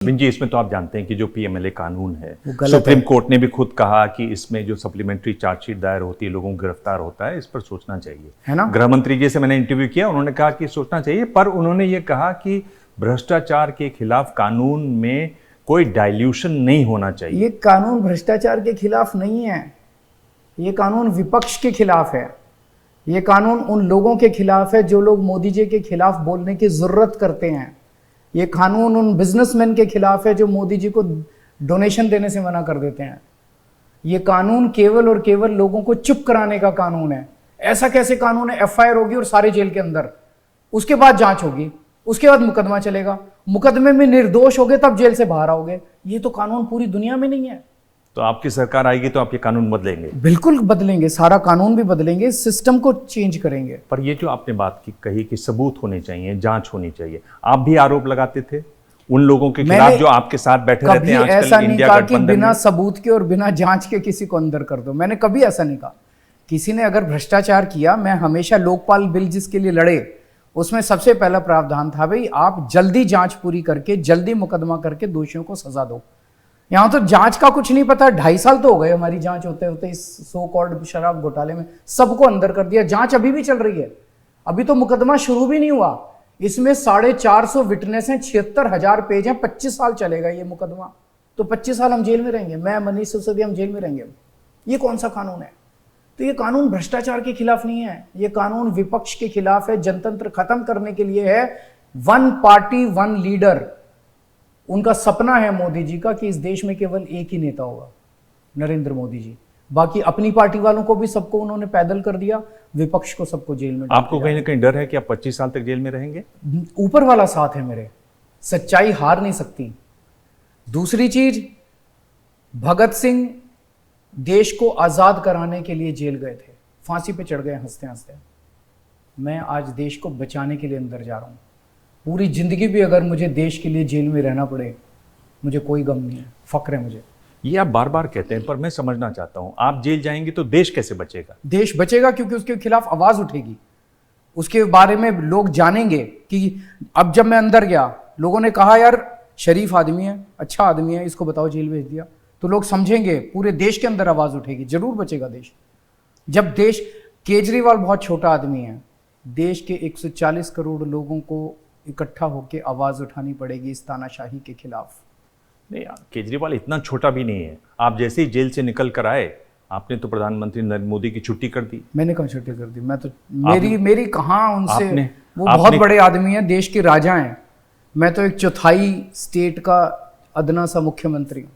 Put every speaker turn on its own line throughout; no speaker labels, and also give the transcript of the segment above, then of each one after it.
जी, इसमें तो आप जानते हैं कि जो पीएमएलए कानून है, सुप्रीम कोर्ट ने भी खुद कहा कि इसमें जो सप्लीमेंट्री चार्जशीट दायर होती है, लोगों को गिरफ्तार होता है, इस पर सोचना चाहिए,
है ना।
गृह मंत्री जी से मैंने इंटरव्यू किया, उन्होंने कहा कि सोचना चाहिए, पर उन्होंने ये कहा कि भ्रष्टाचार के खिलाफ कानून में कोई डाइल्यूशन नहीं होना चाहिए।
ये कानून भ्रष्टाचार के खिलाफ नहीं है, ये कानून विपक्ष के खिलाफ है। ये कानून उन लोगों के खिलाफ है जो लोग मोदी जी के खिलाफ बोलने की जरूरत करते हैं। ये कानून उन बिजनेसमैन के खिलाफ है जो मोदी जी को डोनेशन देने से मना कर देते हैं। ये कानून केवल और केवल लोगों को चुप कराने का कानून है। ऐसा कैसे कानून है? एफआईआर होगी और सारे जेल के अंदर, उसके बाद जांच होगी, उसके बाद मुकदमा चलेगा, मुकदमे में निर्दोष होगे तब जेल से बाहर आओगे। ये तो कानून पूरी दुनिया में नहीं है।
तो आपकी सरकार आएगी तो आप ये कानून बदलेंगे?
बिल्कुल बदलेंगे, सारा कानून भी बदलेंगे, सिस्टम को चेंज करेंगे।
पर ये जो आपने बात की कही कि सबूत होने चाहिए, जांच होनी चाहिए, आप भी आरोप लगाते थे उन लोगों के खिलाफ जो आपके साथ बैठे रहते हैं आजकल
ऐसा नहीं
इंडिया
कहा कि
गठबंधन
बिना
में।
सबूत के और बिना जांच के किसी को अंदर कर दो, मैंने कभी ऐसा नहीं कहा। किसी ने अगर भ्रष्टाचार किया, मैं हमेशा लोकपाल बिल जिसके लिए लड़े उसमें सबसे पहला प्रावधान था, भाई आप जल्दी जांच पूरी करके जल्दी मुकदमा करके दोषियों को सजा दो। यहां तो जांच का कुछ नहीं पता। 2.5 साल तो हो गए हमारी जांच होते होते इस सो कॉल्ड शराब घोटाले में, सबको अंदर कर दिया। जांच अभी भी चल रही है, अभी तो मुकदमा शुरू भी नहीं हुआ। इसमें 450 विटनेस हैं, 76,000 पेज हैं, 25 साल चलेगा ये मुकदमा। तो 25 साल हम जेल में रहेंगे, मैं मनीष सिसोदिया हम जेल में रहेंगे। ये कौन सा कानून है? तो ये कानून भ्रष्टाचार के खिलाफ नहीं है, ये कानून विपक्ष के खिलाफ है, जनतंत्र खत्म करने के लिए है। वन पार्टी वन लीडर, उनका सपना है मोदी जी का कि इस देश में केवल एक ही नेता होगा, नरेंद्र मोदी जी। बाकी अपनी पार्टी वालों को भी सबको उन्होंने पैदल कर दिया, विपक्ष को सबको जेल में।
आपको कहीं ना कहीं डर है कि आप 25 साल तक जेल में रहेंगे?
ऊपर वाला साथ है मेरे, सच्चाई हार नहीं सकती। दूसरी चीज, भगत सिंह देश को आजाद कराने के लिए जेल गए थे, फांसी पे चढ़ गए हंसते हंसते। मैं आज देश को बचाने के लिए अंदर जा रहा हूं। पूरी जिंदगी भी अगर मुझे देश के लिए जेल में रहना पड़े, मुझे कोई गम नहीं है, फक्र है मुझे।
ये आप बार बार कहते हैं, पर मैं समझना चाहता हूं, आप जेल जाएंगे तो देश कैसे बचेगा?
देश बचेगा क्योंकि उसके खिलाफ आवाज उठेगी, उसके बारे में लोग जानेंगे। कि अब जब मैं अंदर गया, लोगों ने कहा यार शरीफ आदमी है, अच्छा आदमी है, इसको बताओ जेल भेज दिया, तो लोग समझेंगे, पूरे देश के अंदर आवाज उठेगी, जरूर बचेगा देश। जब देश, केजरीवाल बहुत छोटा आदमी है, देश के 140 करोड़ लोगों को इकट्ठा होकर आवाज उठानी पड़ेगी इस तानाशाही के खिलाफ।
नहीं यार, केजरीवाल इतना छोटा भी नहीं है। आप जैसे ही जेल से निकल कर आए, आपने तो प्रधानमंत्री नरेंद्र मोदी की छुट्टी कर दी।
मैंने कहाँ छुट्टी कर दी? मैं तो मेरी कहाँ उनसे, वो
बहुत
बहुत बड़े आदमी हैं, देश के राजा हैं। मैं तो एक चौथाई स्टेट का अदना सा मुख्यमंत्री हूँ।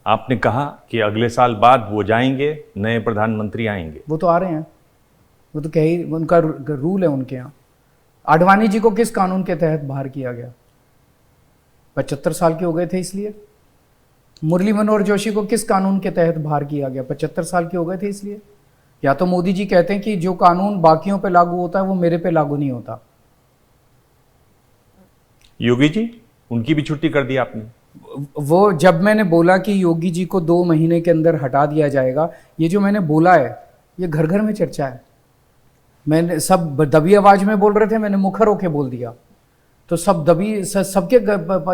आपने कहा कि अगले साल बाद वो जाएंगे, नए प्रधानमंत्री आएंगे।
वो तो आ रहे हैं, वो तो कहीं उनका रूल है उनके यहाँ। आडवाणी जी को किस कानून के तहत बाहर किया गया? 75 साल के हो गए थे इसलिए। मुरली मनोहर जोशी को किस कानून के तहत बाहर किया गया? 75 साल के हो गए थे इसलिए। या तो मोदी जी कहते हैं कि जो कानून बाकियों पे लागू होता है वो मेरे पे लागू नहीं होता।
योगी जी, उनकी भी छुट्टी कर दी आपने।
वो जब मैंने बोला कि योगी जी को 2 महीने के अंदर हटा दिया जाएगा, ये जो मैंने बोला है ये घर घर में चर्चा है। मैंने सब दबी आवाज में बोल रहे थे, मैंने मुखर होके बोल दिया, तो सब दबी सबके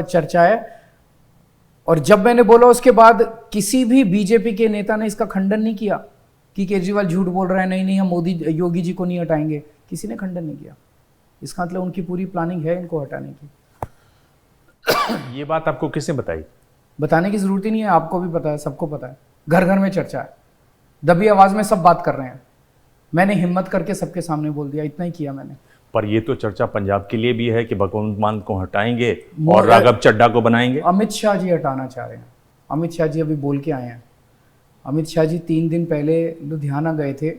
चर्चा है। और जब मैंने बोला उसके बाद किसी भी बीजेपी के नेता ने इसका खंडन नहीं किया कि केजरीवाल झूठ बोल रहा है, नहीं नहीं हम मोदी योगी जी को नहीं हटाएंगे, किसी ने खंडन नहीं किया। इसका मतलब उनकी पूरी प्लानिंग है इनको हटाने की।
ये बात आपको किसने बताई?
बताने की जरूरत ही नहीं है, आपको भी पता है, सबको पता है, घर घर में चर्चा है, दबी आवाज में सब बात कर रहे हैं। मैंने हिम्मत करके सबके सामने बोल दिया, इतना ही किया मैंने।
पर ये तो चर्चा पंजाब के लिए भी है कि भगवंत मान को हटाएंगे और राघव चड्ढा को बनाएंगे।
अमित शाह जी हटाना चाह रहे हैं। अमित शाह जी अभी बोल के आए हैं। अमित शाह जी 3 दिन पहले लुधियाना गए थे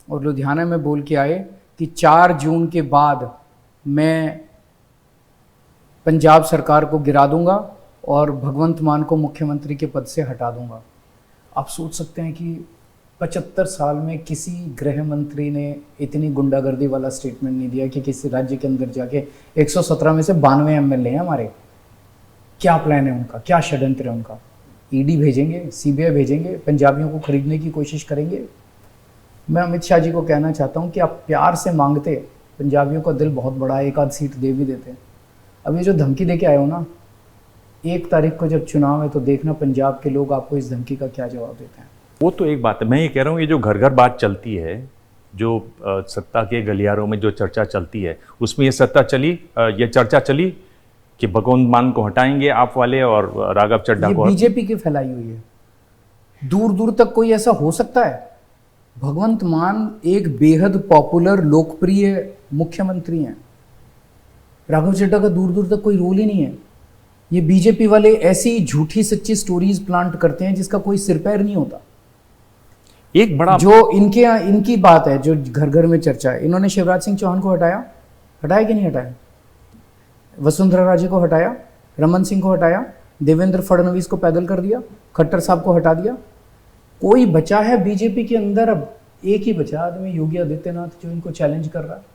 और लुधियाना में बोल के आए कि 4 जून के बाद मैं पंजाब सरकार को गिरा दूंगा और भगवंत मान को मुख्यमंत्री के पद से हटा दूंगा। आप सोच सकते हैं कि 75 साल में किसी गृह मंत्री ने इतनी गुंडागर्दी वाला स्टेटमेंट नहीं दिया कि किसी राज्य के अंदर जाके 117 में से 92 एमएलए हैं हमारे। क्या प्लान है उनका, क्या षड्यंत्र है उनका? ईडी भेजेंगे, सीबीआई भेजेंगे, पंजाबियों को खरीदने की कोशिश करेंगे। मैं अमित शाह जी को कहना चाहता हूँ कि आप प्यार से मांगते, पंजाबियों का दिल बहुत बड़ा है, एक आध सीट दे भी देते। अब ये जो धमकी दे के आए हो ना, 1 तारीख को जब चुनाव है तो देखना पंजाब के लोग आपको इस धमकी का क्या जवाब देते हैं।
वो तो एक बात है, मैं ये कह रहा हूँ ये जो घर घर बात चलती है, जो सत्ता के गलियारों में जो चर्चा चलती है, उसमें ये ये चर्चा चली कि भगवंत मान को हटाएंगे आप वाले और राघव चड्ढा
ये
को।
बीजेपी की फैलाई हुई है, दूर दूर तक कोई ऐसा हो सकता है? भगवंत मान एक बेहद पॉपुलर लोकप्रिय मुख्यमंत्री हैं, राघव चड्ढा का दूर दूर तक कोई रोल ही नहीं है। ये बीजेपी वाले ऐसी झूठी सच्ची स्टोरीज प्लांट करते हैं जिसका कोई सिर पैर नहीं होता।
एक बड़ा
जो इनकी बात है, जो घर घर में चर्चा है, इन्होंने शिवराज सिंह चौहान को हटाया कि नहीं हटाया? वसुंधरा राजे को हटाया, रमन सिंह को हटाया, देवेंद्र फडणवीस को पैदल कर दिया, खट्टर साहब को हटा दिया। कोई बचा है बीजेपी के अंदर? अब एक ही बचा आदमी, योगी आदित्यनाथ, जो इनको चैलेंज कर रहा है।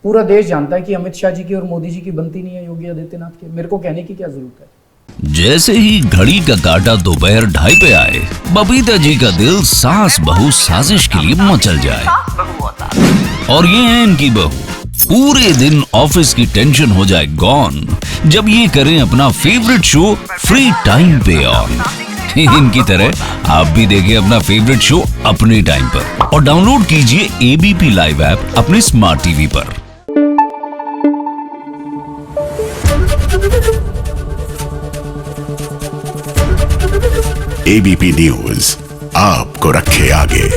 पूरा देश जानता है कि अमित शाह जी की और मोदी जी की बनती नहीं है योगी आदित्यनाथ की। मेरे को कहने की क्या जरूरत है?
जैसे ही घड़ी का काटा दोपहर 2:30 पे आए, बबीता जी का दिल सास बहू साजिश के लिए मचल जाए। और ये है इनकी बहू, पूरे दिन ऑफिस की टेंशन हो जाए गॉन जब ये करें अपना फेवरेट शो फ्री टाइम पे ऑन। इनकी तरह आप भी देखिए अपना फेवरेट शो अपने टाइम पर और डाउनलोड कीजिए एबीपी लाइव ऐप अपने स्मार्ट टीवी पर।
एबीपी न्यूज आपको रखे आगे।